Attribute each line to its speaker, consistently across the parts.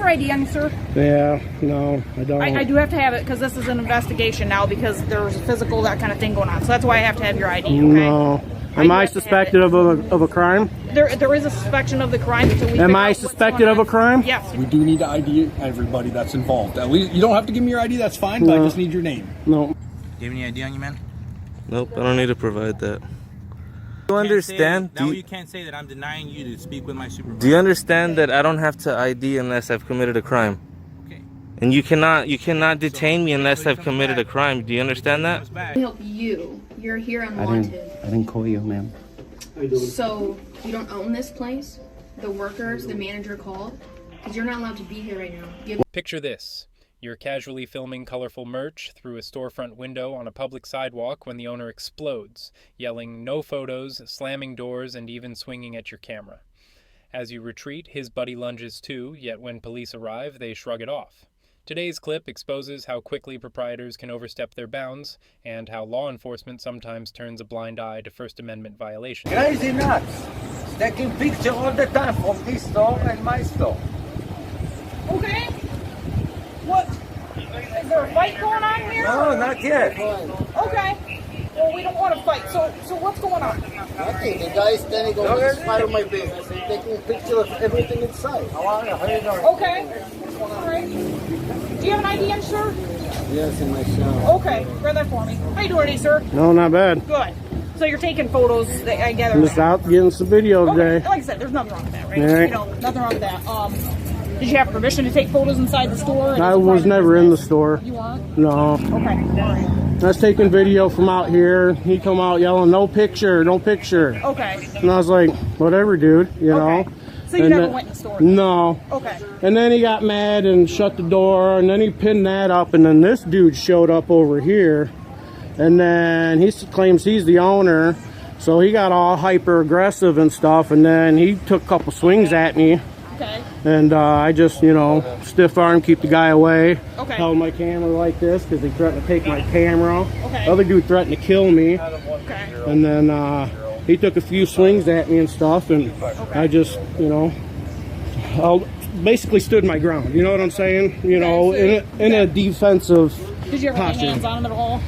Speaker 1: your ID on you, sir?
Speaker 2: Yeah, no, I don't.
Speaker 1: I do have to have it because this is an investigation now because there's a physical, that kind of thing going on. So that's why I have to have your ID, okay?
Speaker 2: No. Am I suspected of a crime?
Speaker 1: There is a suspicion of the crime. Until we
Speaker 2: Am I suspected of a crime?
Speaker 1: Yes.
Speaker 3: We do need to ID everybody that's involved. At least you don't have to give me your ID, that's fine, but I just need your name.
Speaker 2: No.
Speaker 4: Do you have any ID on you, man?
Speaker 5: Nope, I don't need to provide that. Do you understand?
Speaker 4: Now you can't say that I'm denying you to speak with my supervisor.
Speaker 5: Do you understand that I don't have to ID unless I've committed a crime?
Speaker 4: Okay.
Speaker 5: And you cannot detain me unless I've committed a crime. Do you understand that?
Speaker 6: Help you. You're here unwanted.
Speaker 2: I didn't call you, ma'am.
Speaker 6: So you don't own this place? The workers, the manager called? Because you're not allowed to be here right now.
Speaker 7: Picture this. You're casually filming colorful merch through a storefront window on a public sidewalk when the owner explodes, yelling "no photos," slamming doors, and even swinging at your camera. As you retreat, his buddy lunges too, yet when police arrive, they shrug it off. Today's clip exposes how quickly proprietors can overstep their bounds and how law enforcement sometimes turns a blind eye to First Amendment violations.
Speaker 8: Crazy nuts. Taking pictures all the time from this store and my store.
Speaker 1: Okay. What? Is there a fight going on here?
Speaker 8: No, not yet.
Speaker 1: Okay. Well, we don't want to fight. So what's going on?
Speaker 9: Nothing. The guy is standing over this part of my business and taking a picture of everything inside.
Speaker 8: How are you? How you doing?
Speaker 1: Okay. All right. Do you have an ID on, sir?
Speaker 9: Yes, in my shop.
Speaker 1: Okay. Grab that for me. How you doing, sir?
Speaker 2: No, not bad.
Speaker 1: Good. So you're taking photos, I gather.
Speaker 2: I'm just out getting some video today.
Speaker 1: Like I said, there's nothing wrong with that, right?
Speaker 2: All right.
Speaker 1: You know, nothing wrong with that. Did you have permission to take photos inside the store?
Speaker 2: I was never in the store.
Speaker 1: You weren't?
Speaker 2: No.
Speaker 1: Okay. All right.
Speaker 2: I was taking video from out here. He come out yelling, "No picture, no picture."
Speaker 1: Okay.
Speaker 2: And I was like, "Whatever, dude," you know.
Speaker 1: So you never went in the store?
Speaker 2: No.
Speaker 1: Okay.
Speaker 2: And then he got mad and shut the door, and then he pinned that up, and then this dude showed up over here, and then he claims he's the owner, so he got all hyper aggressive and stuff, and then he took a couple swings at me.
Speaker 1: Okay.
Speaker 2: And I just, you know, stiff arm, keep the guy away.
Speaker 1: Okay.
Speaker 2: Held my camera like this because he threatened to take my camera.
Speaker 1: Okay.
Speaker 2: The other dude threatened to kill me.
Speaker 1: Okay.
Speaker 2: And then he took a few swings at me and stuff, and I just, you know, I basically stood my ground. You know what I'm saying? You know, in a defensive
Speaker 1: Did you ever
Speaker 2: posture.
Speaker 1: lay hands on him at all?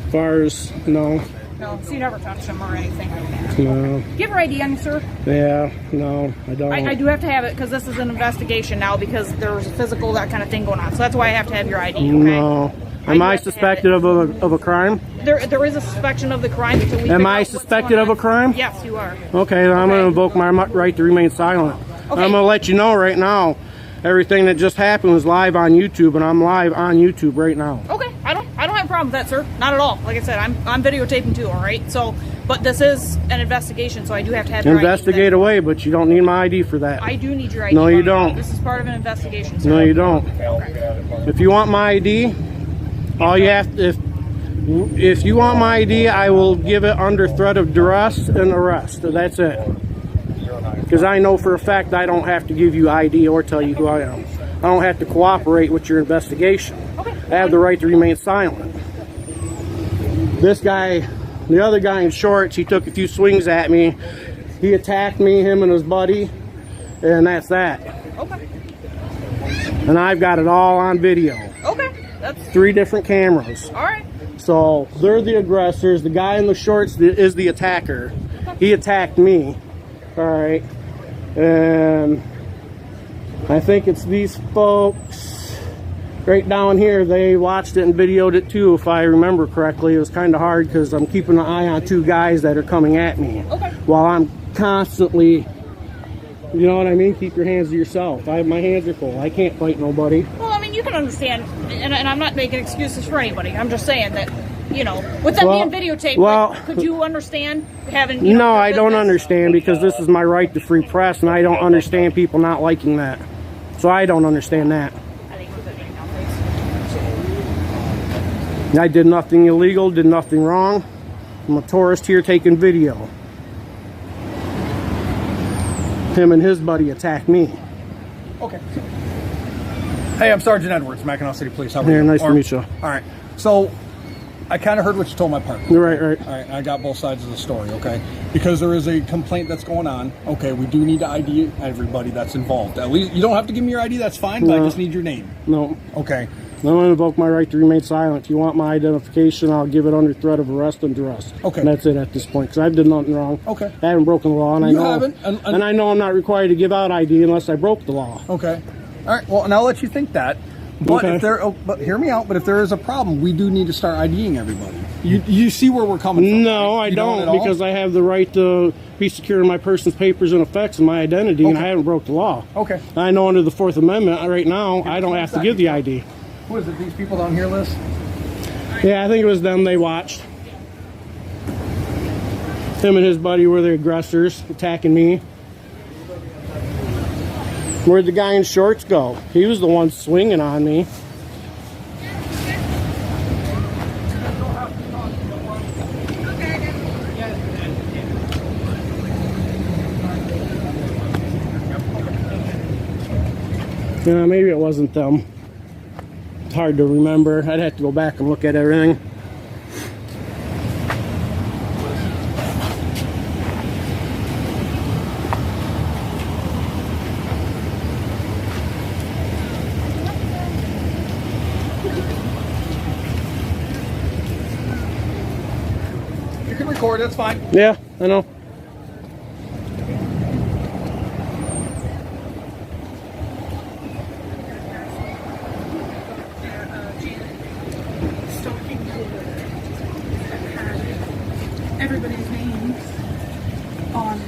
Speaker 2: As far as, no.
Speaker 1: No. So you never touched him or anything like that?
Speaker 2: No.
Speaker 1: Do you have your ID on you, sir?
Speaker 2: Yeah, no, I don't.
Speaker 1: I do have to have it because this is an investigation now because there's a physical, that kind of thing going on. So that's why I have to have your ID, okay?
Speaker 2: No. Am I suspected of a crime?
Speaker 1: There is a suspicion of the crime. Until we
Speaker 2: Am
Speaker 1: figure
Speaker 2: I
Speaker 1: out what's
Speaker 2: suspected
Speaker 1: going
Speaker 2: of a
Speaker 1: on.
Speaker 2: crime?
Speaker 1: Yes, you are.
Speaker 2: Okay, then I'm going to invoke my right to remain silent.
Speaker 1: Okay.
Speaker 2: I'm going to let you know right now, everything that just happened was live on YouTube, and I'm live on YouTube right now.
Speaker 1: Okay, I don't have a problem with that, sir. Not at all. Like I said, I'm videotaping too. All right. So, but this is an investigation, so I do have to have your
Speaker 2: Investigate
Speaker 1: ID
Speaker 2: away, but you don't need my ID for that.
Speaker 1: I do need your ID.
Speaker 2: No, you don't.
Speaker 1: This is part of an investigation, sir.
Speaker 2: No, you don't.
Speaker 1: Okay.
Speaker 2: If you want my ID, all you have to, if you want my ID, I will give it under threat of duress and arrest. That's it. Because I know for a fact I don't have to give you ID or tell you who I am. I don't have to cooperate with your investigation.
Speaker 1: Okay.
Speaker 2: I have the right to remain silent. This guy, the other guy in shorts, he took a few swings at me. He attacked me, him and his buddy, and that's that.
Speaker 1: Okay.
Speaker 2: And I've got it all on video.
Speaker 1: Okay. That's
Speaker 2: 3 different cameras.
Speaker 1: all right.
Speaker 2: So they're the aggressors. The guy in the shorts is the attacker. He attacked me. All right. And I think it's these folks right down here. They watched it and videoed it too, if I remember correctly. It was kind of hard because I'm keeping an eye on 2 guys that are coming at me.
Speaker 1: Okay.
Speaker 2: While I'm constantly, you know what I mean? Keep your hands to yourself. My hands are full. I can't fight nobody.
Speaker 1: Well, I mean, you can understand, and I'm not making excuses for anybody. I'm just saying that, you know, with that being videotaped, like, could you understand having? You know,
Speaker 2: no, I don't understand because this is my right to free press, and I don't understand people not liking that. So I don't understand that. I did nothing illegal, did nothing wrong. I'm a tourist here taking video. Him and his buddy attacked me.
Speaker 3: Okay. Hey, I'm Sergeant Edwards, Mackinac City Police. How are you?
Speaker 2: Nice to meet you.
Speaker 3: All right. So, I kind of heard what you told my partner.
Speaker 2: Right.
Speaker 3: All right, I got both sides of the story, okay? Because there is a complaint that's going on. Okay, we do need to ID everybody that's involved. At least you don't have to give me your ID, that's fine, but I just need your name.
Speaker 2: No.
Speaker 3: Okay.
Speaker 2: I don't invoke my right to remain silent. If you want my identification, I'll give it under threat of arrest and duress.
Speaker 3: Okay.
Speaker 2: And that's it at this point, because I've done nothing wrong.
Speaker 3: Okay.
Speaker 2: I haven't broken the law, and
Speaker 3: You
Speaker 2: I know
Speaker 3: haven't,
Speaker 2: and I know I'm not required to give out ID unless I broke the law.
Speaker 3: Okay. All right, well, and I'll let you think that. But
Speaker 2: Okay.
Speaker 3: if there, but hear me out. But if there is a problem, we do need to start IDing everybody. You see where we're coming from?
Speaker 2: No,
Speaker 3: right?
Speaker 2: I
Speaker 3: You
Speaker 2: don't,
Speaker 3: at all?
Speaker 2: because I have the right to be secure in my person's papers and effects and my identity, and I haven't broke the law.
Speaker 3: Okay.
Speaker 2: I know under the Fourth Amendment right now, I don't have to give the ID.
Speaker 3: Who is it? These people down here, Liz?
Speaker 2: Yeah, I think it was them they watched. Him and his buddy were the aggressors attacking me. Where'd the guy in shorts go? He was the one swinging on me. Yeah, maybe it wasn't them. It's hard to remember. I'd have to go back and look at everything.
Speaker 3: You can record, that's fine.
Speaker 2: Yeah, I know.
Speaker 1: Everybody's names on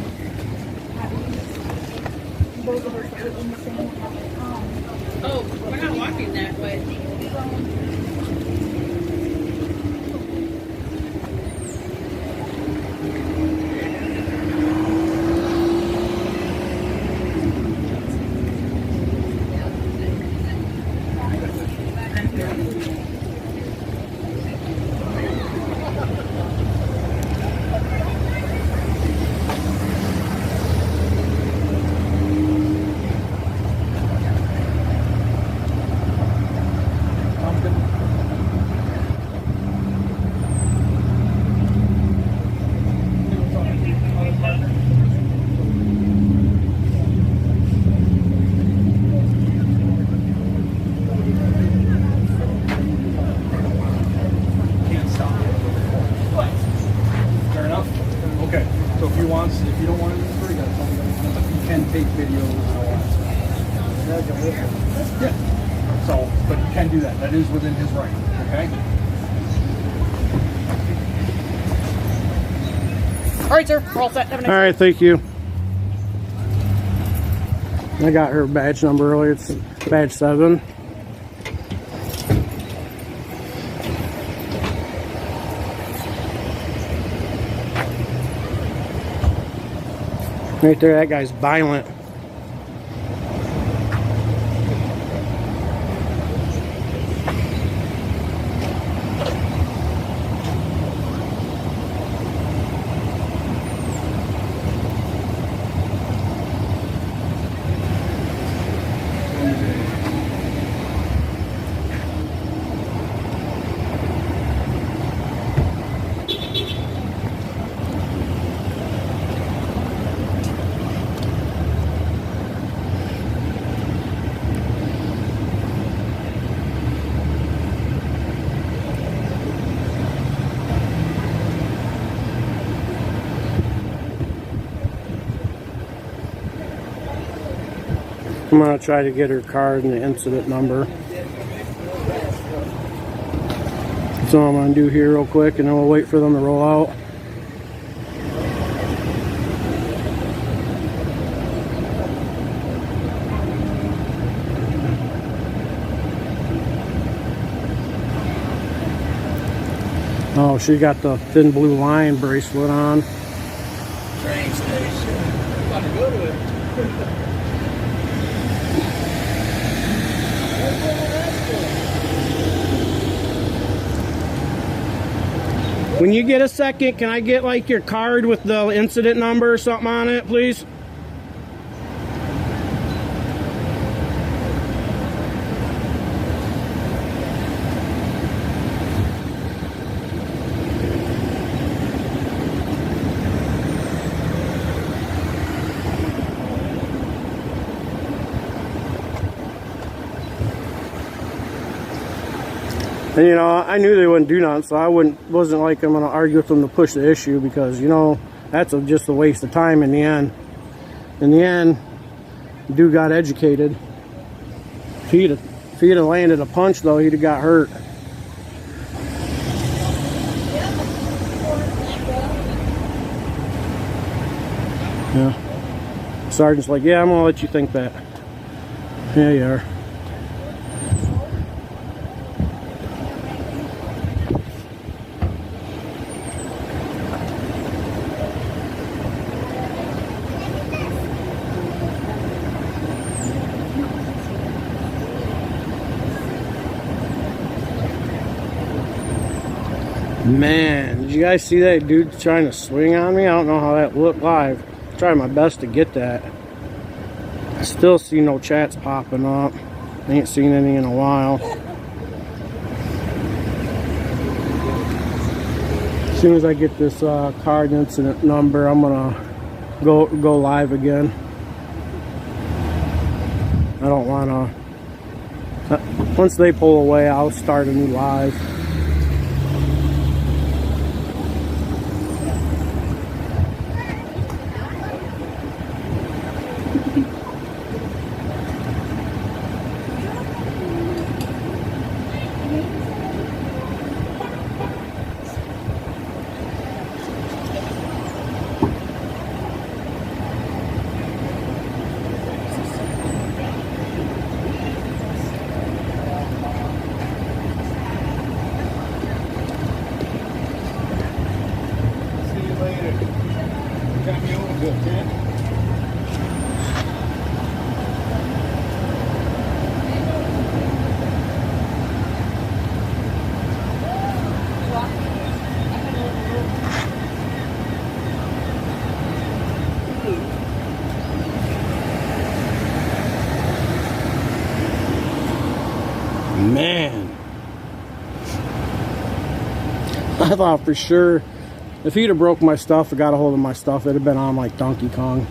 Speaker 1: both of us that live in the same town. Oh, we're not walking that way.
Speaker 3: If you don't want it in the story, that's all. You can take videos and all that. Yeah. So, but you can do that. That is within his right. Okay.
Speaker 1: All right, sir. We're all set. Have a nice
Speaker 2: All right, thank you. I got her badge number earlier. It's badge 7. Right there, that guy's violent. I'm going to try to get her card and the incident number. That's all I'm going to do here real quick, and then we'll wait for them to roll out. Oh, she got the thin blue line bracelet on.
Speaker 8: Train station. I'm about to go to it.
Speaker 2: When you get a second, can I get like your card with the incident number or something on it, please? And you know, I knew they wouldn't do nothing, so I wasn't like I'm gonna argue with them to push the issue, because you know that's just a waste of time in the end. In the end, dude got educated. If he'd have landed a punch though, he'd have got hurt. Yeah. Sergeant's like, yeah, I'm gonna let you think that. Yeah, you are. Man, did you guys see that dude trying to swing on me? I don't know how that looked live. I'm trying my best to get that. I still see no chats popping up. Ain't seen any in a while. As soon as I get this card incident number, I'm gonna go live again. I don't wanna. Once they pull away, I'll start a new live. Man, I thought for sure if he'd have broke my stuff or got a hold of my stuff, it'd have been on like Donkey Kong.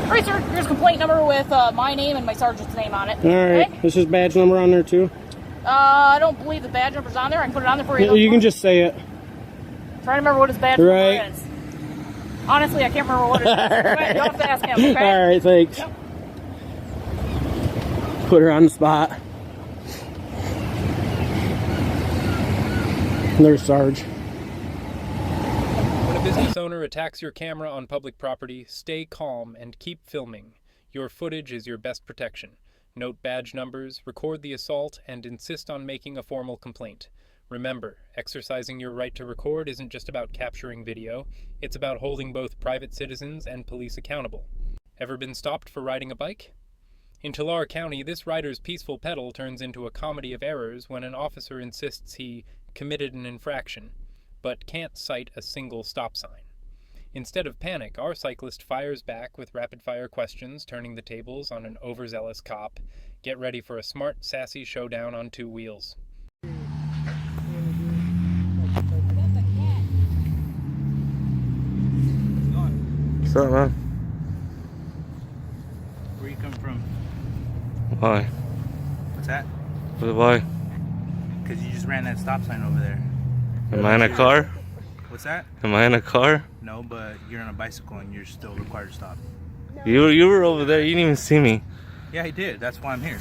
Speaker 1: Alright, sir, here's a complaint number with my name and my sergeant's name on it.
Speaker 2: Alright,
Speaker 1: okay?
Speaker 2: this is badge number on there too?
Speaker 1: I don't believe the badge number's on there. I can put it on there for you.
Speaker 2: You can just say it.
Speaker 1: Trying to remember what his badge number is. Honestly, I can't remember what it is. You'll have to ask him, okay?
Speaker 2: Alright, thanks.
Speaker 1: Yep.
Speaker 2: Put her on the spot. There's Sarge.
Speaker 7: When a business owner attacks your camera on public property, stay calm and keep filming. Your footage is your best protection. Note badge numbers, record the assault, and insist on making a formal complaint. Remember, exercising your right to record isn't just about capturing video, it's about holding both private citizens and police accountable. Ever been stopped for riding a bike? In Tulare County, this rider's peaceful pedal turns into a comedy of errors when an officer insists he committed an infraction, but can't cite a single stop sign. Instead of panic, our cyclist fires back with rapid-fire questions, turning the tables on an overzealous cop. Get ready for a smart, sassy showdown on two wheels.
Speaker 5: What's up, man?
Speaker 4: Where you come from?
Speaker 5: Why?
Speaker 4: What's that?
Speaker 5: Why?
Speaker 4: Because you just ran that stop sign over there.
Speaker 5: Am I in a car?
Speaker 4: What's that?
Speaker 5: Am I in a car?
Speaker 4: No, but you're on a bicycle and you're still required to stop.
Speaker 5: You were over there. You didn't even see me.
Speaker 4: Yeah, he did. That's why I'm here.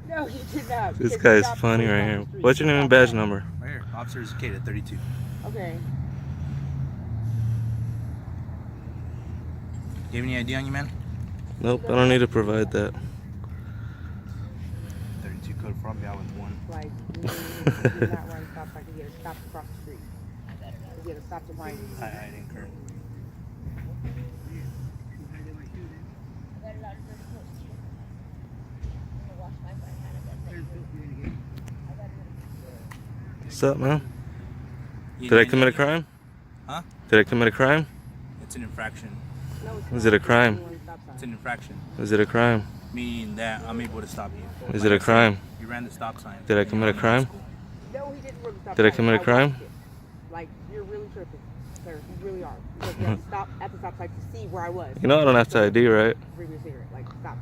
Speaker 10: No, he did not.
Speaker 5: This guy's funny right here. What's your name and badge number?
Speaker 4: Right here. Officer is Kate at 32.
Speaker 10: Okay.
Speaker 4: You have any ID on you, man?
Speaker 5: Nope, I don't need to provide that.
Speaker 4: 32 code from me. I was one.
Speaker 10: Like, you did not run stop so I can get a stop across the street. You get a stop behind you.
Speaker 4: I didn't current.
Speaker 5: What's up, man? Did I commit a crime?
Speaker 4: Huh?
Speaker 5: Did I commit a crime?
Speaker 4: It's It's an infraction.
Speaker 10: No, it's
Speaker 5: Is
Speaker 10: not.
Speaker 5: it a crime?
Speaker 4: It's an infraction.
Speaker 5: Is it a crime?
Speaker 4: Meaning that I'm able to stop you.
Speaker 5: Is it a crime?
Speaker 4: You ran the stop sign.
Speaker 5: Did I commit a crime?
Speaker 10: No, he didn't run the stop
Speaker 5: Did I
Speaker 10: sign.
Speaker 5: commit a crime?
Speaker 10: watched it. Like, you're really tripping, sir. You really are. Because you had to stop at the stop sign to see where I was.
Speaker 5: You know I don't have to ID, right?
Speaker 10: Bring me a cigarette. Like, stop.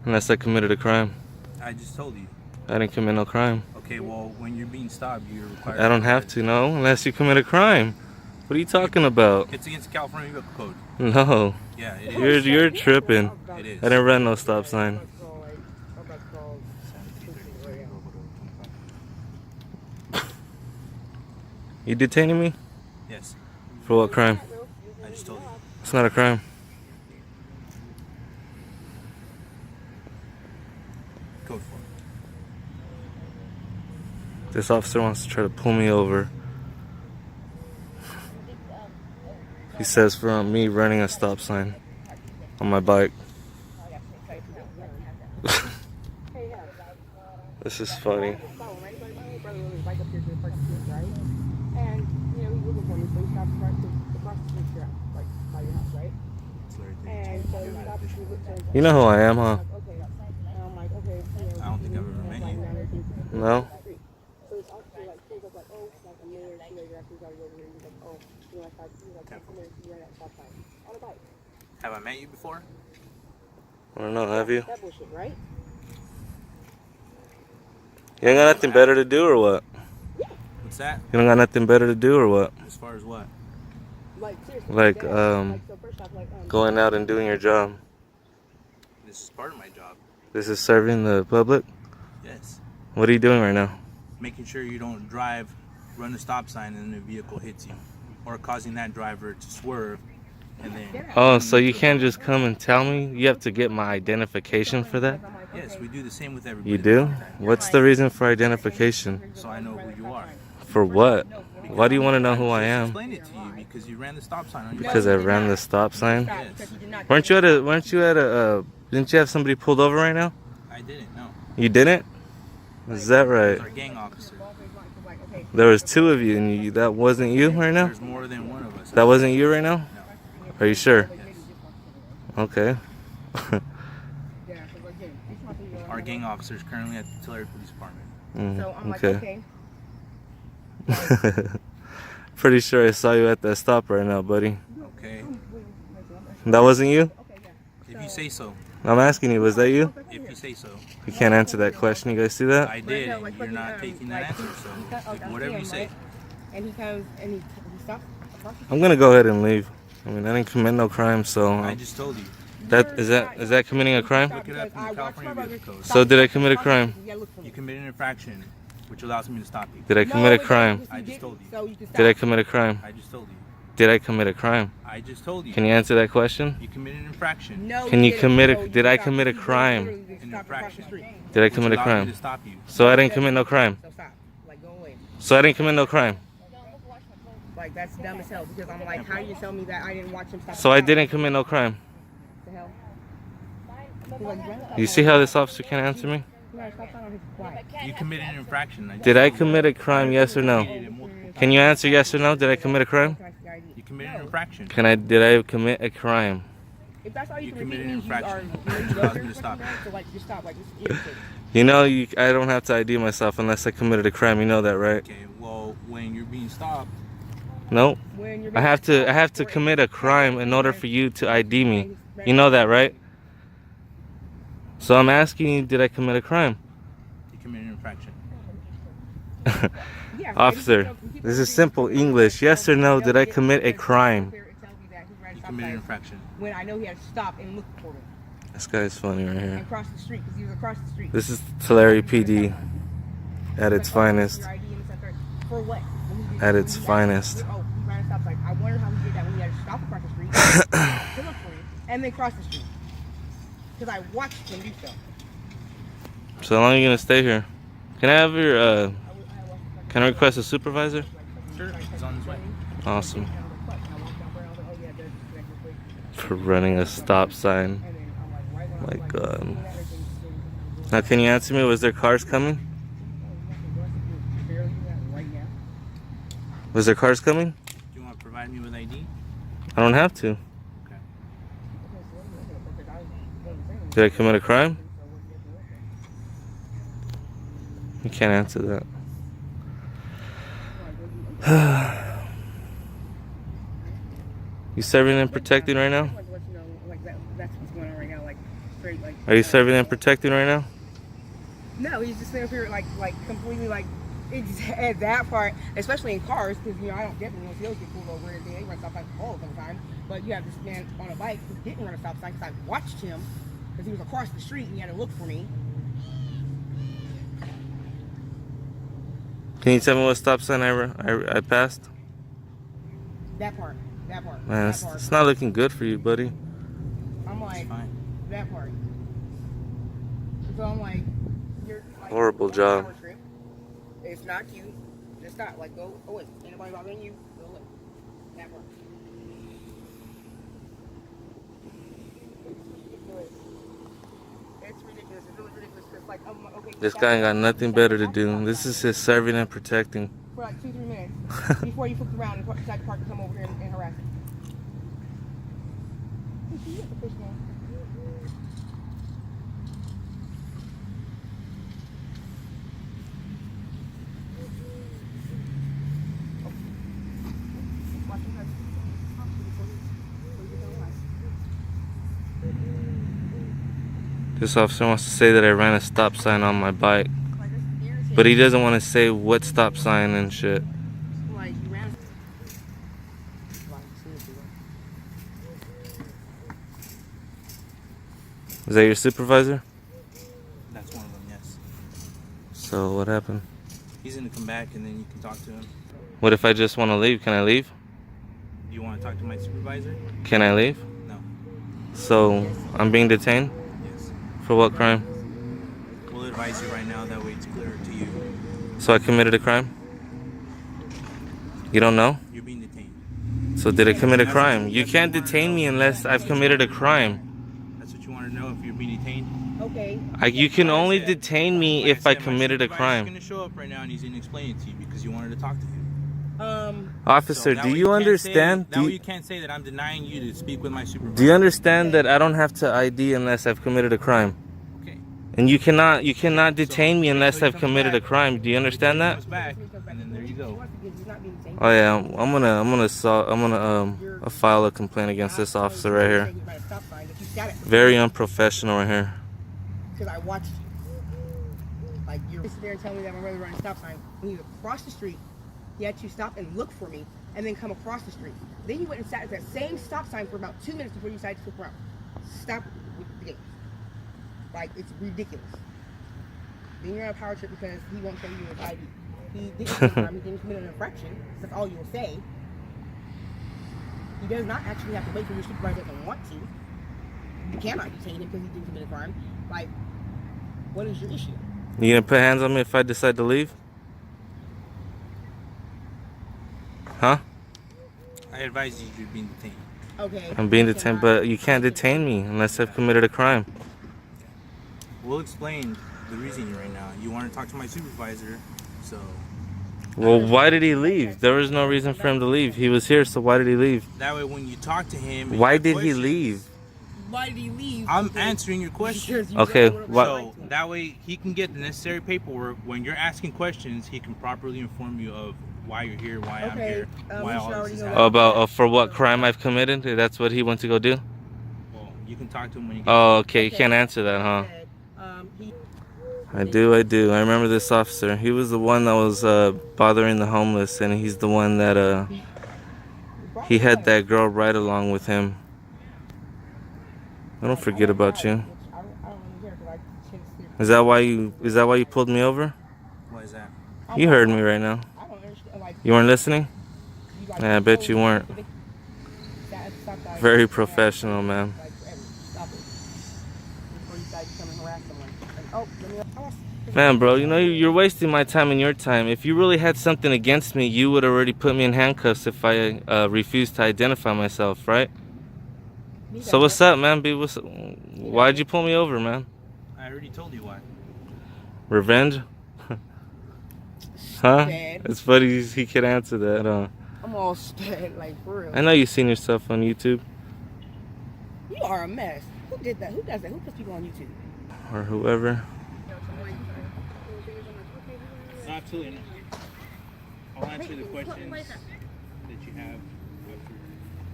Speaker 5: Unless I committed a crime.
Speaker 4: I just told you.
Speaker 5: I didn't commit no crime.
Speaker 4: Okay, well, when you're being stopped, you're required.
Speaker 5: I don't have to, no, unless you commit a crime. What are you talking about?
Speaker 4: It's against California Vehicle Code.
Speaker 5: No.
Speaker 4: Yeah, it is.
Speaker 5: You're tripping.
Speaker 4: It is.
Speaker 5: I didn't run no stop sign. You detaining me?
Speaker 4: Yes.
Speaker 5: For what crime?
Speaker 4: I just told you.
Speaker 5: It's not a crime.
Speaker 4: Code for it.
Speaker 5: This officer wants to try to pull me over. He says from me running a stop sign on my bike. This is funny.
Speaker 10: And, you know, he was looking for me, so he stopped across the street here, like, by your house, right? And so he stopped and he looked at
Speaker 5: You know who I am, huh?
Speaker 10: okay. And I'm like, okay, you know,
Speaker 4: I don't think I've ever met you.
Speaker 5: No?
Speaker 10: so it's actually like, shows up like, oh, like a mirror, see that you're actually got over here. He's like, oh, you know, he's like, come here, see that stop sign. On a bike.
Speaker 4: Have I met you before?
Speaker 5: I don't know, have you?
Speaker 10: That bullshit, right?
Speaker 5: You ain't got nothing better to do or what?
Speaker 4: What's that?
Speaker 5: You don't got nothing better to do or what?
Speaker 4: As far as what?
Speaker 10: Like, seriously.
Speaker 5: Like,
Speaker 10: so first off, like,
Speaker 5: going out and doing your job.
Speaker 4: This is part of my job.
Speaker 5: This is serving the public?
Speaker 4: Yes.
Speaker 5: What are you doing right now?
Speaker 4: Making sure you don't drive, run the stop sign, and the vehicle hits you, or causing that driver to swerve, and then.
Speaker 5: Oh, so you can't just come and tell me? You have to get my identification for that?
Speaker 4: Yes, we do the same with everybody.
Speaker 5: You do? What's the reason for identification?
Speaker 4: So I know who you are.
Speaker 5: For what? Why do you want to know who I am?
Speaker 4: Explain it to you because you ran the stop sign on your
Speaker 5: Because I ran the stop sign?
Speaker 4: Yes.
Speaker 5: Weren't you at a, didn't you have somebody pulled over right now?
Speaker 4: I didn't, no.
Speaker 5: You didn't? Is that right?
Speaker 4: Our gang officer.
Speaker 5: There was two of you and that wasn't you right now?
Speaker 4: There's more than one of us.
Speaker 5: That wasn't you right now?
Speaker 4: No.
Speaker 5: Are you sure?
Speaker 4: Yes.
Speaker 5: Okay.
Speaker 4: Our gang officer is currently at the Tulare Police Department.
Speaker 10: So I'm like,
Speaker 5: Okay.
Speaker 10: okay.
Speaker 5: Pretty sure I saw you at that stop right now, buddy.
Speaker 4: Okay.
Speaker 5: That wasn't you?
Speaker 4: If you say so.
Speaker 5: I'm asking you, was that you?
Speaker 4: If you say so.
Speaker 5: You can't answer that question. You guys see that?
Speaker 4: I did, and you're not taking that answer, so whatever you say.
Speaker 10: And he comes and he stops.
Speaker 5: I'm gonna go ahead and leave. I mean, I didn't commit no crime, so
Speaker 4: I just told you.
Speaker 5: is that committing a crime?
Speaker 4: Look it up in the California Vehicle Code.
Speaker 5: So did I commit a crime?
Speaker 4: You committed an infraction, which allows me to stop you.
Speaker 5: Did I commit a crime?
Speaker 4: I just told you.
Speaker 5: Did I commit a crime?
Speaker 4: I just told you.
Speaker 5: Did I commit a crime?
Speaker 4: I just told you.
Speaker 5: Can you answer that question?
Speaker 4: You committed an infraction.
Speaker 5: Can you commit a? Did I commit a crime?
Speaker 4: An infraction.
Speaker 5: Did I commit a
Speaker 4: Which allowed me
Speaker 5: crime?
Speaker 4: to stop you.
Speaker 5: So I didn't commit no crime.
Speaker 10: So stop. Like, go away.
Speaker 5: So I didn't commit no crime.
Speaker 10: Like, that's dumb as hell because I'm like, how you tell me that I didn't watch him stop?
Speaker 5: So I didn't commit no crime.
Speaker 10: The hell? He's like,
Speaker 5: You see how this officer can't answer me?
Speaker 4: You committed an infraction.
Speaker 5: Did I commit a crime? Yes or no? Can you answer yes or no? Did I commit a crime?
Speaker 4: You committed an infraction.
Speaker 5: Did I commit a crime?
Speaker 10: If that's all you
Speaker 4: You
Speaker 10: can repeat,
Speaker 4: committed an
Speaker 10: means you are
Speaker 4: infraction.
Speaker 10: really
Speaker 4: Which allows me
Speaker 10: good.
Speaker 4: to stop you.
Speaker 10: So like, just stop. Like, just irritate.
Speaker 5: You know, I don't have to ID myself unless I committed a crime. You know that, right?
Speaker 4: Okay, well, when you're being stopped,
Speaker 5: Nope.
Speaker 10: When you're
Speaker 5: I have to commit a crime in order for you to ID me. You know that, right? So I'm asking you, did I commit a crime?
Speaker 4: you committed an infraction.
Speaker 5: Officer, this is simple English. Yes or no, did I commit a crime?
Speaker 4: You committed an infraction.
Speaker 10: When I know he had to stop and look for me
Speaker 5: This guy's funny right here.
Speaker 10: and cross the street because he was across the street.
Speaker 5: This is Tulare PD at its finest.
Speaker 10: Your ID and this, that, third. For what?
Speaker 5: At its finest.
Speaker 10: Oh, he ran a stop sign. I wonder how he did that when he had to stop across the street to look for you and then cross the street. Because I watched him do so.
Speaker 5: So how long are you gonna stay here? Can I have your can I request a supervisor?
Speaker 4: Sure, he's on his way.
Speaker 5: Awesome. For running a stop sign. My God. Now can you answer me, was there cars coming? Was there cars coming?
Speaker 4: Do you want to provide me with ID?
Speaker 5: I don't have to.
Speaker 4: Okay.
Speaker 5: Did I commit a crime? You can't answer that. You serving and protecting right now?
Speaker 10: That's what's going on right now. Like, straight, like.
Speaker 5: Are you serving and protecting right now?
Speaker 10: No, he's just up here, like completely, like, at that part, especially in cars, because, you know, I don't get those get pulled over and they run stop signs all the time. But you have this man on a bike who didn't run a stop sign because I watched him because he was across the street and he had to look for me.
Speaker 5: Can you tell me what stop sign I passed?
Speaker 10: That part.
Speaker 5: Man, it's not looking good for you, buddy.
Speaker 10: I'm like, that part. So I'm like, you're like,
Speaker 5: Horrible job.
Speaker 10: It's not cute. Just stop. Like, go away. Anybody bothering you, go away. That part. It's ridiculous. It's really ridiculous. It's like, okay.
Speaker 5: This guy ain't got nothing better to do. This is his serving and protecting.
Speaker 10: For like 2-3 minutes before you flipped around and decided to park and come over here and harass him.
Speaker 5: This officer wants to say that I ran a stop sign on my bike, but he doesn't want to say what stop sign and shit.
Speaker 10: Like, you ran.
Speaker 5: Is that your supervisor?
Speaker 4: That's one of them, yes.
Speaker 5: So what happened?
Speaker 4: He's gonna come back and then you can talk to him.
Speaker 5: What if I just want to leave? Can I leave?
Speaker 4: Do you want to talk to my supervisor?
Speaker 5: Can I leave?
Speaker 4: No.
Speaker 5: So I'm being detained?
Speaker 4: Yes.
Speaker 5: For what crime?
Speaker 4: We'll advise you right now, that way it's clearer to you.
Speaker 5: So I committed a crime? You don't know?
Speaker 4: You're being detained.
Speaker 5: So did I commit a crime? You can't detain me unless I've committed a crime.
Speaker 4: That's what you want to know, if you're being detained?
Speaker 10: Okay.
Speaker 5: You can only detain me if I committed a crime.
Speaker 4: He's going to show up right now and he's going to explain it to you because you wanted to talk to him.
Speaker 5: Officer, do you understand?
Speaker 4: That way you can't say that I'm denying you to speak with my supervisor.
Speaker 5: Do you understand that I don't have to ID unless I've committed a crime?
Speaker 4: Okay.
Speaker 5: And you cannot detain me unless I've committed a crime. Do you understand that?
Speaker 4: Back, and then there you go.
Speaker 5: Oh yeah, I'm gonna file a complaint against this officer right here. Very unprofessional right here.
Speaker 10: Because I watched you. Like, you're sitting there telling me that my brother ran a stop sign. When he was across the street, he had to stop and look for me and then come across the street. Then you went and sat at that same stop sign for about 2 minutes before you decided to flip around. Stop with the games. Like, it's ridiculous. Then you're on a power trip because he won't show you his ID. He didn't commit an infraction. That's all you'll say. He does not actually have to wait for your supervisor to want to. You cannot detain him because he didn't commit a crime. Like, what is your issue?
Speaker 5: You gonna put hands on me if I decide to leave? Huh?
Speaker 4: I advise you you're being detained.
Speaker 10: Okay.
Speaker 5: I'm being detained, but you can't detain me unless I've committed a crime.
Speaker 4: We'll explain the reason right now. You want to talk to my supervisor, so...
Speaker 5: Well, why did he leave? There was no reason for him to leave. He was here, so why did he leave?
Speaker 4: That way when you talk to him...
Speaker 5: Why did he leave?
Speaker 10: Why did he leave?
Speaker 4: I'm answering your question.
Speaker 5: Okay,
Speaker 4: So that way he can get the necessary paperwork. When you're asking questions, he can properly inform you of why you're here, why I'm here, why all this is happening.
Speaker 5: About for what crime I've committed? That's what he went to go do?
Speaker 4: Well, you can talk to him when you get
Speaker 5: okay, you can't answer that, huh? I do. I remember this officer. He was the one that was bothering the homeless, and he's the one that he had that girl ride along with him. I don't forget about you. Is that why you pulled me over?
Speaker 4: Why is that?
Speaker 5: You heard me right now. You weren't listening? Yeah, I bet you weren't. Very professional, man. Man, bro, you know, you're wasting my time and your time. If you really had something against me, you would already put me in handcuffs if I refused to identify myself, right? So what's up, man? Why'd you pull me over, man?
Speaker 4: I already told you why.
Speaker 5: Revenge? Huh? It's funny he could answer that, huh?
Speaker 10: I'm all dead, like for real.
Speaker 5: I know you've seen yourself on YouTube.
Speaker 10: You are a mess. Who did that? Who does that? Who puts people on YouTube?
Speaker 5: Or whoever.
Speaker 4: Absolutely not. I'll answer the questions that you have.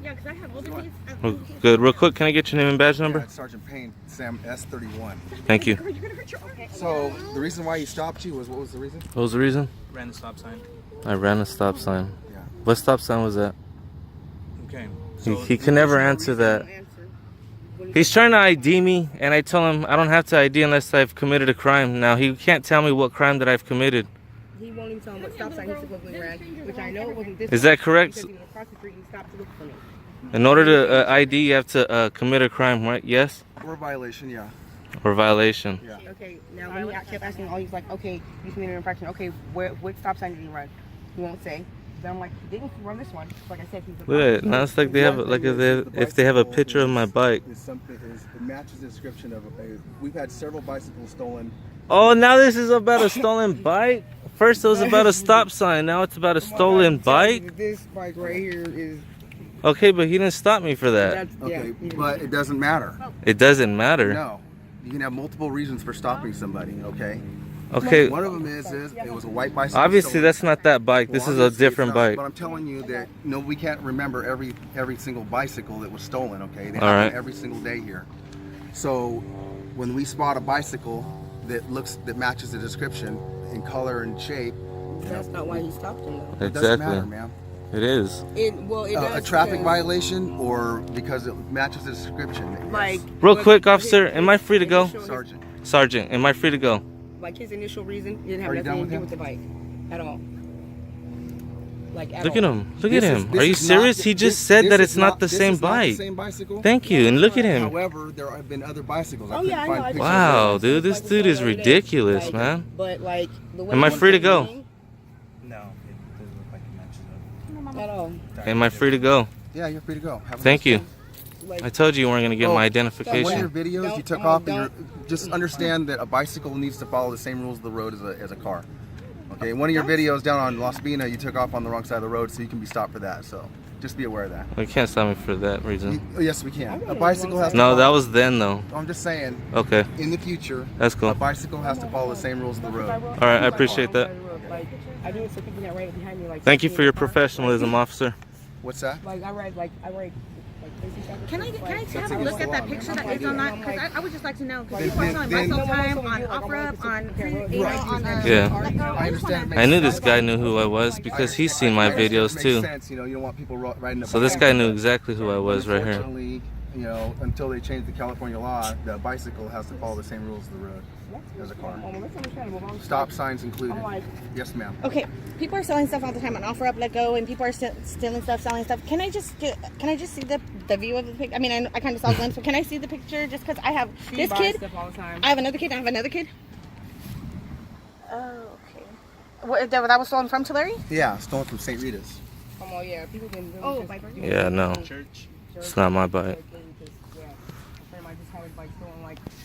Speaker 1: Yeah, because I have all the kids.
Speaker 5: Well, good. Real quick, can I get your name and badge number?
Speaker 11: Yeah, Sergeant Payne, Sam S31.
Speaker 5: Thank you.
Speaker 11: So the reason why he stopped you was, what was the reason?
Speaker 5: What was the reason?
Speaker 4: Ran the stop sign.
Speaker 5: I ran a stop sign.
Speaker 11: Yeah.
Speaker 5: What stop sign was that?
Speaker 4: Okay.
Speaker 5: He can never answer that. He's trying to ID me, and I tell him I don't have to ID unless I've committed a crime. Now, he can't tell me what crime that I've committed.
Speaker 10: He won't even tell him what stop sign he supposedly ran, which I know it wasn't this.
Speaker 5: Is that correct?
Speaker 10: Because he went across the street and stopped to look for me.
Speaker 5: In order to ID, you have to commit a crime, right? Yes?
Speaker 11: Or violation, yeah.
Speaker 5: Or violation.
Speaker 11: Yeah.
Speaker 10: Okay, now when he kept asking all, he's like, okay, you committed an infraction. Okay, what stop sign did he run? He won't say. Then I'm like, he didn't run this one. Like I said, he's a
Speaker 5: Look at it. Now it's like they have, like if they have a picture of my bike.
Speaker 11: It matches the description of we've had several bicycles stolen.
Speaker 5: Oh, now this is about a stolen bike? First it was about a stop sign. Now it's about a stolen bike?
Speaker 10: This bike right here is...
Speaker 5: Okay, but he didn't stop me for that.
Speaker 11: Okay, but it doesn't matter.
Speaker 5: It doesn't matter.
Speaker 11: No. You can have multiple reasons for stopping somebody, okay?
Speaker 5: Okay.
Speaker 11: One of them is it was a white bicycle.
Speaker 5: Obviously,
Speaker 11: stolen.
Speaker 5: that's not that bike. This is a different bike.
Speaker 11: But I'm telling you that we can't remember every single bicycle that was stolen. Okay, they
Speaker 5: All
Speaker 11: happen
Speaker 5: right.
Speaker 11: every single day here. So when we spot a bicycle that matches the description in color and shape,
Speaker 10: That's not why he stopped him though.
Speaker 11: it doesn't
Speaker 5: Exactly.
Speaker 11: matter, ma'am.
Speaker 5: It is.
Speaker 10: It does
Speaker 11: A traffic
Speaker 10: because,
Speaker 11: violation or because it matches the description.
Speaker 10: like,
Speaker 5: Real
Speaker 10: but
Speaker 5: quick,
Speaker 10: his
Speaker 5: officer, am I free to go?
Speaker 11: Sergeant.
Speaker 5: Sergeant, am I free to go?
Speaker 10: Like his initial reason didn't
Speaker 11: Are
Speaker 10: have
Speaker 11: you
Speaker 10: nothing
Speaker 11: done
Speaker 10: to do
Speaker 11: with
Speaker 10: with the bike at all. Like at
Speaker 5: Look
Speaker 10: all.
Speaker 5: at him. Look at him.
Speaker 11: This
Speaker 5: Are you
Speaker 11: is not
Speaker 5: serious?
Speaker 11: the-
Speaker 5: He just
Speaker 11: this-
Speaker 5: said
Speaker 11: this
Speaker 5: that
Speaker 11: is
Speaker 5: it's not the
Speaker 11: this
Speaker 5: same
Speaker 11: is not the
Speaker 5: bike.
Speaker 11: same bicycle.
Speaker 5: Thank you, and look at him.
Speaker 11: However, there have been other bicycles. I
Speaker 10: Oh,
Speaker 11: couldn't
Speaker 10: yeah, I
Speaker 11: find
Speaker 10: know. I
Speaker 11: pictures
Speaker 5: Wow,
Speaker 11: of them.
Speaker 5: dude, this dude is ridiculous,
Speaker 10: Like,
Speaker 5: man.
Speaker 10: But like the way
Speaker 5: Am I
Speaker 10: he
Speaker 5: free to
Speaker 10: was
Speaker 5: go?
Speaker 4: No, it doesn't look like it matches up.
Speaker 10: at all.
Speaker 5: Am I free to go?
Speaker 11: Yeah, you're free to go. Have a
Speaker 5: Thank
Speaker 11: nice
Speaker 5: you.
Speaker 11: day.
Speaker 10: Like,
Speaker 5: I told you you weren't going to get my
Speaker 11: One of
Speaker 5: identification.
Speaker 11: your videos you
Speaker 10: Don't-
Speaker 11: took
Speaker 10: oh,
Speaker 11: off,
Speaker 10: don't-
Speaker 11: just understand that a bicycle needs to follow the same rules of the road as a car. Okay, one of your videos down on Las Pinas, you took off on the wrong side of the road, so you can be stopped for that. So just be aware of that.
Speaker 5: You can't stop me for that reason.
Speaker 11: Yes, we can. A bicycle has to
Speaker 5: No, that
Speaker 11: follow-
Speaker 5: was then, though.
Speaker 11: I'm just saying,
Speaker 5: Okay,
Speaker 11: in the future,
Speaker 5: that's cool.
Speaker 11: a bicycle has to follow the same rules of the road.
Speaker 5: All right, I appreciate that.
Speaker 10: Like I do it so people can't ride behind me. Like
Speaker 5: Thank you for your
Speaker 10: in the car.
Speaker 5: professionalism, officer.
Speaker 11: What's that?
Speaker 10: Like I ride like
Speaker 1: Can I
Speaker 11: That's
Speaker 1: have a
Speaker 11: against
Speaker 1: look
Speaker 11: the
Speaker 1: at that
Speaker 11: law,
Speaker 1: picture
Speaker 11: man.
Speaker 1: that is on that? Because I would just like to know. Because
Speaker 11: Then-
Speaker 1: people are selling
Speaker 11: then-
Speaker 1: bikes all the time on OfferUp, on
Speaker 5: Yeah.
Speaker 11: I understand.
Speaker 5: I knew this guy knew who I was because he's seen my videos
Speaker 11: Makes
Speaker 5: too.
Speaker 11: sense, you know, you don't want people riding a
Speaker 5: So this
Speaker 11: bike.
Speaker 5: guy knew exactly who I was right here.
Speaker 11: Unfortunately, you know, until they change the California law, the bicycle has to follow the same rules of the road as a car. Stop signs included. Yes, ma'am.
Speaker 1: Okay, people are selling stuff all the time on OfferUp, Let Go, and people are stealing stuff, selling stuff. Can I just see the view of the picture? I mean, I kind of saw a glimpse, but can I see the picture? Just because I have this kid, I have another kid, I have another kid. Oh, okay. What, that was stolen from Tulare?
Speaker 11: Yeah, stolen from St. Rita's.
Speaker 10: Oh yeah, people can.
Speaker 1: Oh, by birthday.
Speaker 5: Yeah, no. It's not my bike.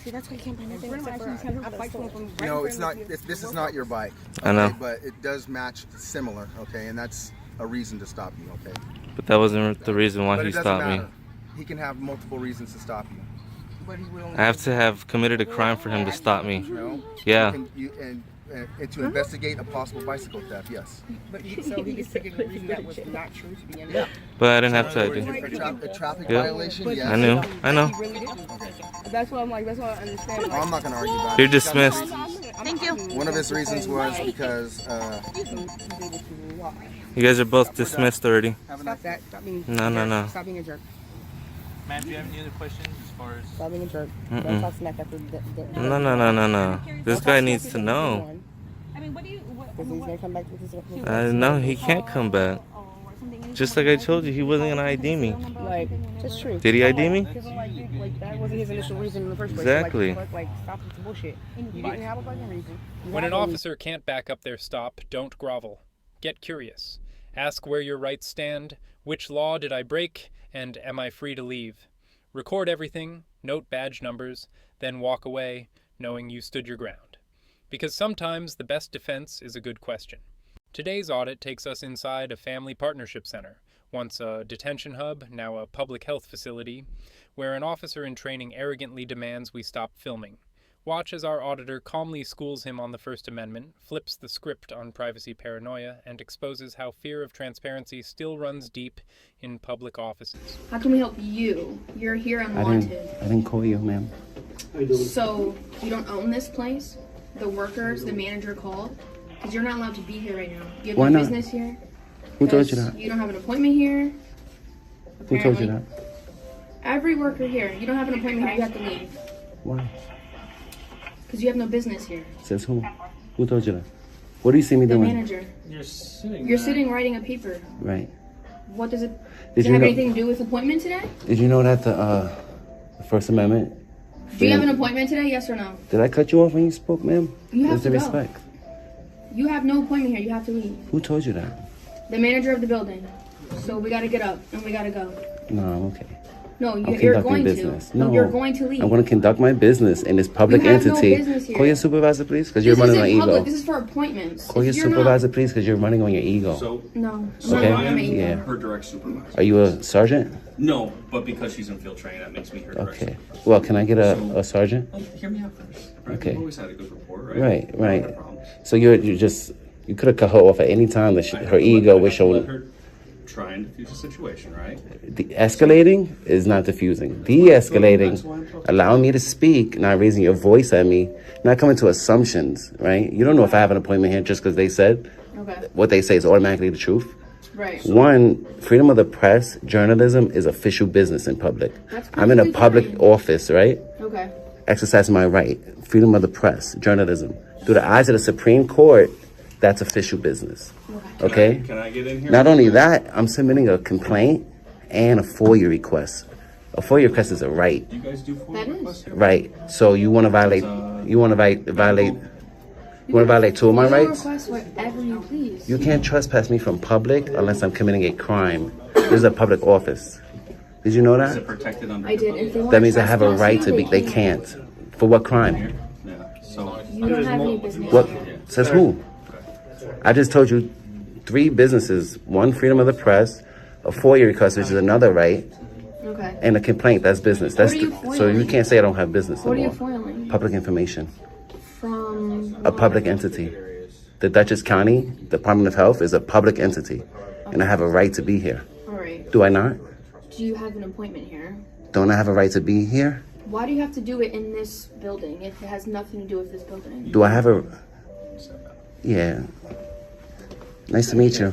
Speaker 1: See, that's why you can't buy nothing except for
Speaker 11: You know, it's not. This is not your bike.
Speaker 5: I know.
Speaker 11: Okay, but it does match similar. Okay, and that's a reason to stop you. Okay.
Speaker 5: But that wasn't the reason why
Speaker 11: But
Speaker 5: he
Speaker 11: it doesn't
Speaker 5: stopped me.
Speaker 11: matter. He can have multiple reasons to stop you.
Speaker 5: I have to have committed a crime for him to stop me.
Speaker 11: You know?
Speaker 5: Yeah.
Speaker 11: And to investigate a possible bicycle theft. Yes.
Speaker 10: But so he just took a reason that was not true to begin with.
Speaker 11: Yeah.
Speaker 5: But I didn't have to ID.
Speaker 11: A traffic
Speaker 5: Yeah.
Speaker 11: violation. Yes.
Speaker 5: I knew. I know.
Speaker 10: He really didn't. That's what I'm like. That's what I understand.
Speaker 11: Well, I'm not going to argue about it.
Speaker 5: You're dismissed.
Speaker 1: Thank you.
Speaker 11: One of his reasons was because.
Speaker 5: You guys are both dismissed already.
Speaker 10: Stop that. Stop being.
Speaker 5: No.
Speaker 10: Stop being a jerk.
Speaker 4: Ma'am, do you have any other questions as far as?
Speaker 10: Stop being a jerk.
Speaker 5: Mm-mm.
Speaker 10: Don't talk smack after
Speaker 5: No. This guy needs to know.
Speaker 1: I mean, what do you...
Speaker 10: Because he's gonna come back with his.
Speaker 5: No, he can't come back. Just like I told you, he wasn't gonna ID me.
Speaker 10: Like, that's true.
Speaker 5: Did he ID me?
Speaker 10: Because like that wasn't his initial reason in the first place.
Speaker 5: Exactly.
Speaker 10: Like stop with the bullshit. You didn't have a fucking reason.
Speaker 7: When an officer can't back up their stop, don't grovel. Get curious. Ask where your rights stand, which law did I break, and am I free to leave? Record everything, note badge numbers, then walk away, knowing you stood your ground. Because sometimes the best defense is a good question. Today's audit takes us inside a family partnership center, once a detention hub, now a public health facility, where an officer in training arrogantly demands we stop filming. Watch as our auditor calmly schools him on the First Amendment, flips the script on privacy paranoia, and exposes how fear of transparency still runs deep in public offices.
Speaker 6: How can we help you? You're here unwanted.
Speaker 12: I didn't call you, ma'am.
Speaker 6: So, you don't own this place? The workers, the manager called? Because you're not allowed to be here right now. You have
Speaker 12: Why
Speaker 6: no
Speaker 12: not?
Speaker 6: business here.
Speaker 12: Who told you that?
Speaker 6: You don't have an appointment here.
Speaker 12: Who told you that?
Speaker 6: Every worker here. You don't have an appointment here. You have to leave.
Speaker 12: Why?
Speaker 6: Because you have no business here.
Speaker 12: Says who? Who told you that? What do you see me
Speaker 6: The
Speaker 12: doing?
Speaker 6: manager. You're sitting writing a paper.
Speaker 12: Right.
Speaker 6: What does it...
Speaker 12: Did
Speaker 6: Does
Speaker 12: you
Speaker 6: it have
Speaker 12: know?
Speaker 6: anything to do with appointment today?
Speaker 12: Did you know that the First Amendment?
Speaker 6: Do you have an appointment today? Yes or no?
Speaker 12: Did I cut you off when you spoke, ma'am?
Speaker 6: You have
Speaker 12: Where's the
Speaker 6: to go.
Speaker 12: respect?
Speaker 6: You have no appointment here. You have to leave.
Speaker 12: Who told you that?
Speaker 6: The manager of the building. So we gotta get up and we gotta go.
Speaker 12: No, I'm okay.
Speaker 6: No,
Speaker 12: I'm
Speaker 6: you're
Speaker 12: conducting
Speaker 6: going
Speaker 12: business.
Speaker 6: to.
Speaker 12: No,
Speaker 6: You're going to leave.
Speaker 12: I'm going to conduct my business in this public
Speaker 6: You have no
Speaker 12: entity.
Speaker 6: business here.
Speaker 12: Call your supervisor, please, because
Speaker 6: This
Speaker 12: you're running on
Speaker 6: isn't public.
Speaker 12: ego.
Speaker 6: This is for appointments.
Speaker 12: Call your
Speaker 6: If you're not-
Speaker 12: supervisor, please, because you're running on your ego.
Speaker 6: No, I'm
Speaker 12: Okay?
Speaker 6: not running on my ego.
Speaker 12: Yeah.
Speaker 13: Her direct supervisor.
Speaker 12: Are you a sergeant?
Speaker 13: No, but because she's in field training, that makes me her direct
Speaker 12: Okay. Well, can I get a sergeant?
Speaker 13: Hear me out first. Right?
Speaker 12: Okay.
Speaker 13: We've always had a good rapport, right?
Speaker 12: Right.
Speaker 13: No problems.
Speaker 12: So you could have cut her off at any time that her ego was
Speaker 13: Let
Speaker 12: showing.
Speaker 13: her try and defuse the situation, right?
Speaker 12: The escalating is not diffusing. De-escalating, allowing me to speak, not raising your voice at me, not coming to assumptions, right? You don't know if I have an appointment here just because they said
Speaker 6: Okay.
Speaker 12: what they say is automatically the truth.
Speaker 6: Right.
Speaker 12: One, freedom of the press, journalism is official business in public.
Speaker 6: That's
Speaker 12: I'm in a
Speaker 6: perfectly
Speaker 12: public
Speaker 6: fine.
Speaker 12: office, right?
Speaker 6: Okay.
Speaker 12: Exercising my right. Freedom of the press, journalism. Through the eyes of the Supreme Court, that's official business. Okay?
Speaker 13: Can I get in here?
Speaker 12: Not only that, I'm submitting a complaint and a FOIA request. A FOIA request is a right.
Speaker 13: You guys do FOIA requests?
Speaker 12: Right. So you want to violate two of my
Speaker 6: You can
Speaker 12: rights?
Speaker 6: request whatever you please.
Speaker 12: You can't trespass me from public unless I'm committing a crime. This is a public office. Did you know
Speaker 13: Is it
Speaker 12: that?
Speaker 13: protected under
Speaker 6: I did. If they want
Speaker 12: That means I have a
Speaker 6: trespass
Speaker 12: right
Speaker 6: you,
Speaker 12: to be. They can't. For what crime?
Speaker 13: Yeah. So
Speaker 6: You don't have any business.
Speaker 12: What? Says who? I just told you 3 businesses. One, freedom of the press. A FOIA request, which is another right.
Speaker 6: Okay.
Speaker 12: And a complaint, that's business. That's
Speaker 6: What are you
Speaker 12: so you
Speaker 6: foiling?
Speaker 12: can't say I don't have business
Speaker 6: What are you
Speaker 12: anymore.
Speaker 6: foiling?
Speaker 12: Public information.
Speaker 6: From
Speaker 12: A public entity. The Dutchess County Department of Health is a public entity. And I have a right to be here.
Speaker 6: All right.
Speaker 12: Do I not?
Speaker 6: Do you have an appointment here?
Speaker 12: Don't I have a right to be here?
Speaker 6: Why do you have to do it in this building if it has nothing to do with this building?
Speaker 12: Do I have a... Yeah. Nice to meet you.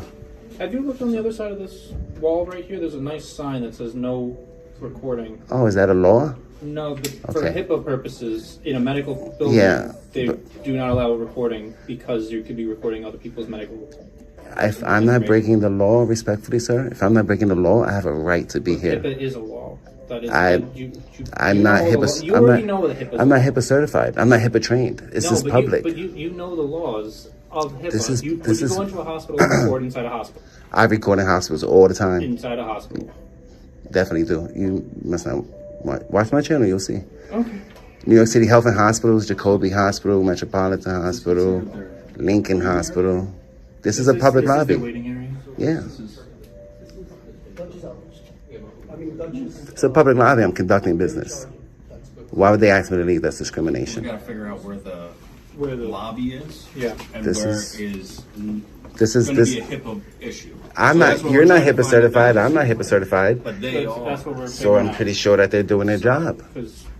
Speaker 14: Have you looked on the other side of this wall right here? There's a nice sign that says no recording.
Speaker 12: Oh, is that a law?
Speaker 14: No, for
Speaker 12: Okay.
Speaker 14: HIPAA purposes, in a medical building,
Speaker 12: Yeah,
Speaker 14: they do not allow recording because you could be recording other people's medical.
Speaker 12: If I'm not breaking the law, respectfully, sir, if I'm not breaking the law, I have a right to be here.
Speaker 14: HIPAA is a law. That is,
Speaker 12: I'm
Speaker 14: you
Speaker 12: not
Speaker 14: know the
Speaker 12: HIPAA.
Speaker 14: law. You already know the HIPAA.
Speaker 12: I'm not HIPAA certified. I'm not HIPAA trained. This
Speaker 14: No,
Speaker 12: is
Speaker 14: but
Speaker 12: public.
Speaker 14: You know the laws of HIPAA.
Speaker 12: This is-
Speaker 14: When
Speaker 12: this
Speaker 14: you
Speaker 12: is-
Speaker 14: go into a hospital, you record inside a hospital.
Speaker 12: I record in hospitals all the time.
Speaker 14: Inside a hospital.
Speaker 12: Definitely do. You must not watch my channel. You'll see.
Speaker 14: Okay.
Speaker 12: New York City Health and Hospitals, Jacoby Hospital, Metropolitan Hospital, Lincoln Hospital. This is a public
Speaker 14: This is
Speaker 12: lobby.
Speaker 14: the waiting area?
Speaker 12: Yeah. It's a public lobby. I'm conducting business. Why would they ask me to leave? That's
Speaker 13: we
Speaker 12: discrimination.
Speaker 13: gotta figure out where the lobby is.
Speaker 14: Yeah.
Speaker 13: And
Speaker 12: This
Speaker 13: where
Speaker 12: is-
Speaker 13: is
Speaker 12: This is
Speaker 13: gonna
Speaker 12: this.
Speaker 13: be a HIPAA issue.
Speaker 12: I'm
Speaker 13: So
Speaker 12: not.
Speaker 13: that's what
Speaker 12: You're
Speaker 13: we're
Speaker 12: not
Speaker 13: trying to
Speaker 12: HIPAA
Speaker 13: find
Speaker 12: certified.
Speaker 13: out.
Speaker 12: I'm not HIPAA certified.
Speaker 13: But they are.
Speaker 14: That's what we're
Speaker 12: So I'm
Speaker 14: figuring
Speaker 12: pretty sure that they're doing their job,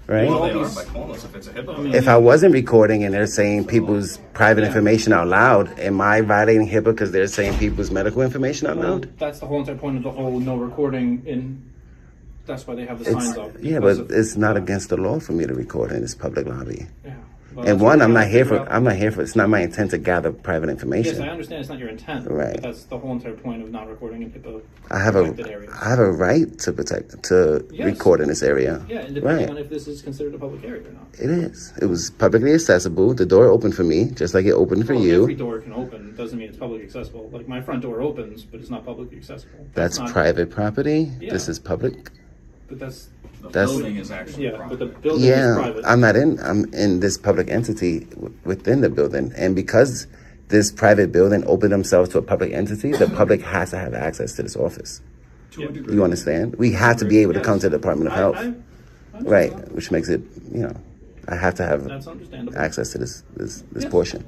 Speaker 12: right?
Speaker 13: Well, they are by calling us if it's a HIPAA.
Speaker 12: If I wasn't recording and they're saying people's private information out loud, am I violating HIPAA because they're saying people's medical information out loud?
Speaker 14: That's the whole entire point of the whole no recording, and that's why they have the signs up.
Speaker 12: Yeah,
Speaker 14: because
Speaker 12: but it's not against the law for me to record in this public lobby.
Speaker 14: Yeah. Well,
Speaker 12: And
Speaker 14: that's
Speaker 12: one,
Speaker 14: what
Speaker 12: I'm
Speaker 14: we're
Speaker 12: not
Speaker 14: trying to
Speaker 12: here
Speaker 14: figure
Speaker 12: for.
Speaker 14: out.
Speaker 12: I'm not here for. It's not my intent to gather private information.
Speaker 14: Yes, I understand it's not your intent.
Speaker 12: Right.
Speaker 14: But that's the whole entire point of not recording in HIPAA
Speaker 12: I have
Speaker 14: protected areas.
Speaker 12: I have a right to protect to
Speaker 14: Yes.
Speaker 12: record in this area.
Speaker 14: Yeah, and depending
Speaker 12: Right.
Speaker 14: on if this is considered a public area or not.
Speaker 12: It is. It was publicly accessible. The door opened for me, just like it opened for
Speaker 14: Well,
Speaker 12: you.
Speaker 14: every door can open. Doesn't mean it's publicly accessible. Like my front door opens, but it's not publicly accessible.
Speaker 12: That's
Speaker 14: not,
Speaker 12: private property.
Speaker 14: Yeah.
Speaker 12: This is public.
Speaker 14: But that's
Speaker 13: The
Speaker 12: That's-
Speaker 13: building is actually
Speaker 14: yeah.
Speaker 13: private.
Speaker 14: But the building is
Speaker 12: Yeah,
Speaker 14: private.
Speaker 12: I'm in this public entity within the building, and because this private building open themselves to a public entity, the public has to have access to this office. You understand? We have to be able to come to the Department of Health. Right, which makes it, I have to have access to this portion.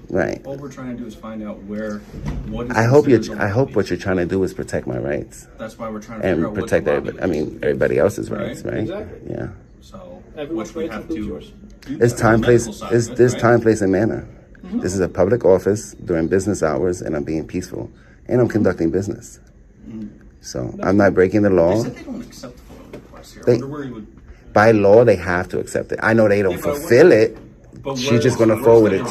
Speaker 12: Right.
Speaker 13: All we're trying to do is find out what is
Speaker 12: I hope what you're trying to do is protect my rights.
Speaker 13: That's why we're trying to figure out
Speaker 12: protect everybody else's rights, right?
Speaker 14: Exactly.
Speaker 12: Yeah.
Speaker 13: So, which we have to.
Speaker 12: It's time, place. There's time, place, and manner. Mm-hmm. This is a public office during business hours, and I'm being peaceful, and I'm conducting business. So I'm not breaking the law.
Speaker 13: They said they don't accept photo requests here.
Speaker 12: By law, they have to accept it. I know they don't fulfill it. She's just going to forward it.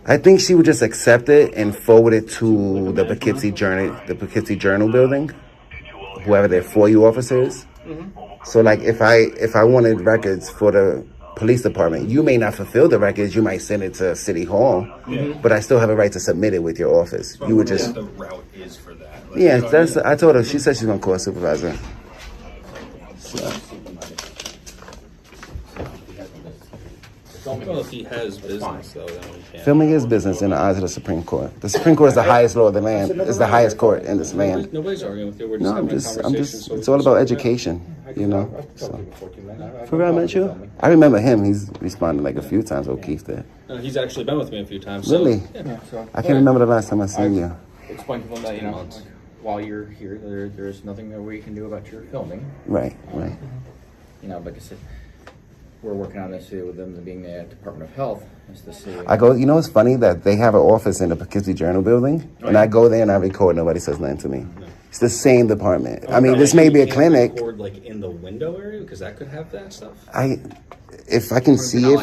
Speaker 12: I think she would just accept it and forward it to the Poughkeepsie Journal building, whoever their FOIA officers. So, like, if I wanted records for the police department, you may not fulfill the records. You might send it to City Hall, but I still have a right to submit it with your office. You would just.
Speaker 13: The route is for that.
Speaker 12: I told her. She said she's going to call a supervisor. So.
Speaker 15: Well, if he has business, though, then we can't.
Speaker 12: Filming is business in the eyes of the Supreme Court. The Supreme Court is the highest law of the land. It's the highest court in this land.
Speaker 15: Nobody's arguing with you. We're just having a conversation.
Speaker 12: It's all about education, So. Forgot I met you? I remember him. He's responded like a few times. O'Keefe did.
Speaker 15: He's actually been with me a few times.
Speaker 12: Really? I can't remember the last time I seen you.
Speaker 16: Explain to them that, while you're here, there's nothing that we can do about your filming.
Speaker 12: Right.
Speaker 16: Like I said, we're working on this with them being the Department of Health. Is to see.
Speaker 12: I go, it's funny that they have an office in the Poughkeepsie Journal building, and I go there and I record, nobody says nothing to me. It's the same department. I mean, this may be a clinic.
Speaker 15: Record, like, in the window area, because that could have that stuff.
Speaker 12: If I can see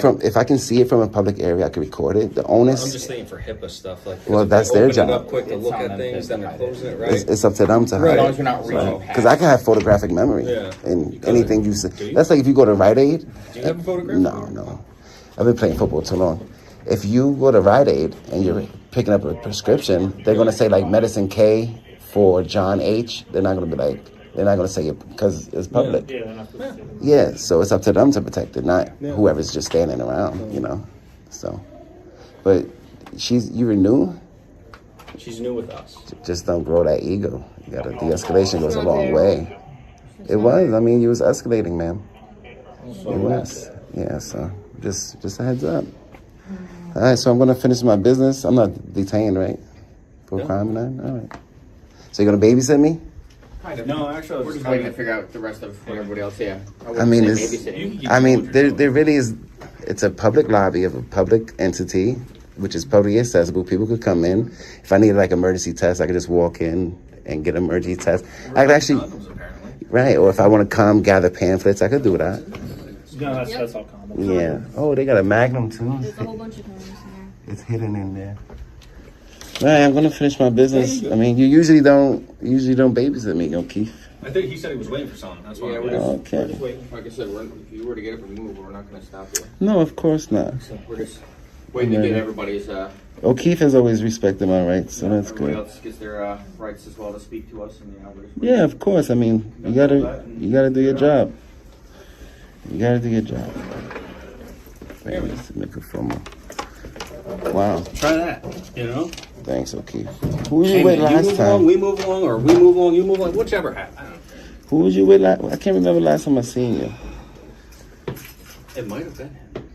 Speaker 12: it from a public area, I can record it. The onus.
Speaker 15: I'm just saying for HIPAA stuff, like.
Speaker 12: Well, that's their job.
Speaker 15: Up quick to look at things, then they're closing it, right?
Speaker 12: It's up to them to hide it. Because I can have photographic memory and anything you say. That's like if you go to Rite Aid.
Speaker 15: Do you have a photograph?
Speaker 12: No. I've been playing football too long. If you go to Rite Aid and you're picking up a prescription, they're going to say like medicine K for John H. They're not going to say it because it's public. Yeah, so it's up to them to protect it, not whoever's just standing around, So, but you were new?
Speaker 15: She's new with us.
Speaker 12: Just don't grow that ego. De-escalation goes a long way. It was. I mean, you was escalating, ma'am. It was. Yeah, so just a heads up. All right, so I'm going to finish my business. I'm not detained, right? For crime and that? All right. So you're going to babysit me?
Speaker 16: No, actually, we're just waiting to figure out the rest of what everybody else. Yeah.
Speaker 12: There really is. It's a public lobby of a public entity, which is publicly accessible. People could come in. If I need like emergency tests, I could just walk in and get an emergency test. I could actually, right? Or if I want to come gather pamphlets, I could do that.
Speaker 14: No, that's all common.
Speaker 12: Yeah. Oh, they got a Magnum too.
Speaker 6: There's a whole bunch of cones in there.
Speaker 12: It's hidden in there. All right, I'm gonna finish my business. I mean, you usually don't babysit me, O'Keefe.
Speaker 13: I think he said he was waiting for something. That's why.
Speaker 12: We're
Speaker 16: just waiting. Like I said, if you were to get up and move, we're not going to stop you.
Speaker 12: No, of course not.
Speaker 16: So we're just waiting to get everybody's.
Speaker 12: O'Keefe has always respected my rights, so that's good.
Speaker 16: Everybody else gets their rights as well to speak to us, and
Speaker 12: yeah, of course. I mean, you gotta do your job. You gotta do your job. Wait, let's make a film. Wow.
Speaker 15: Try that.
Speaker 12: Thanks, O'Keefe. Who was you with last time?
Speaker 15: We move along, or we move along, you move along, whichever happens.
Speaker 12: Who was you with last? I can't remember last time I seen you.
Speaker 15: It might have been him.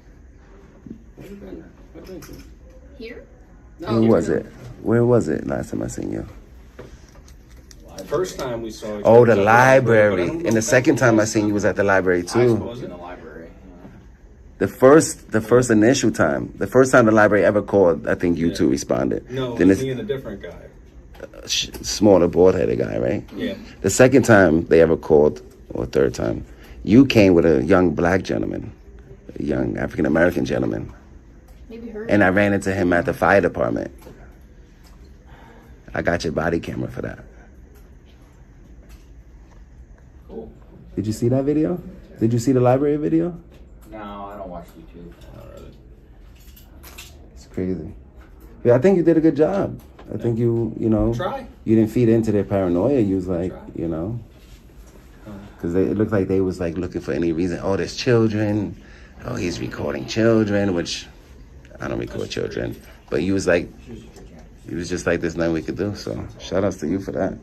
Speaker 6: Here?
Speaker 12: Where was it? Where was it last time I seen you?
Speaker 15: First time we saw each
Speaker 12: other. The library. And the second time I seen you was at the library too.
Speaker 15: I suppose in the library.
Speaker 12: The first initial time, the first time the library ever called, I think you two responded.
Speaker 15: No,
Speaker 12: then
Speaker 15: me and a different guy.
Speaker 12: Smaller, bald-headed guy, right?
Speaker 15: Yeah.
Speaker 12: The second time they ever called, or third time, you came with a young black gentleman, a young African-American gentleman.
Speaker 6: Maybe her.
Speaker 12: And I ran into him at the fire department. I got your body camera for that.
Speaker 16: Cool.
Speaker 12: Did you see that video? Did you see the library video?
Speaker 16: No, I don't watch YouTube.
Speaker 12: It's crazy. Yeah, I think you did a good job. I think you
Speaker 15: Try.
Speaker 12: You didn't feed into their paranoia. You was like, because it looked like they was like looking for any reason. Oh, there's children. Oh, he's recording children, which I don't record children. But you was like, he was just like, there's nothing we could do. So shout outs to you for that.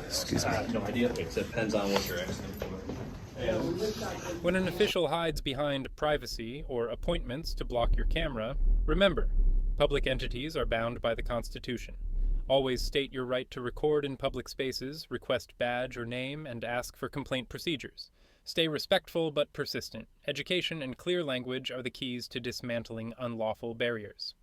Speaker 12: Excuse me.
Speaker 13: I have no idea. It depends on what you're asking for.
Speaker 7: When an official hides behind privacy or appointments to block your camera, remember, public entities are bound by the Constitution. Always state your right to record in public spaces, request badge or name, and ask for complaint procedures. Stay respectful but persistent. Education and clear language are the keys to dismantling unlawful barriers.